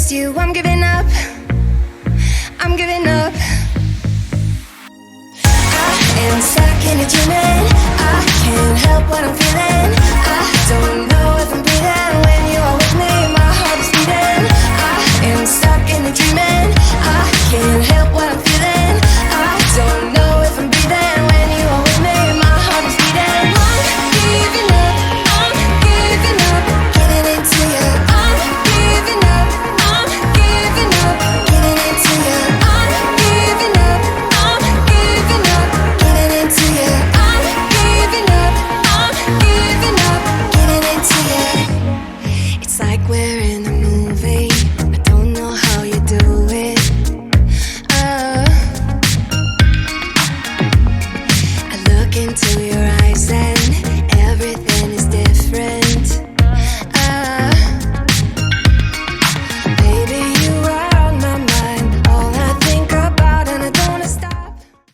against you. I'm giving up. I'm giving up. I am stuck in a dreaming. I can't help what I'm feeling.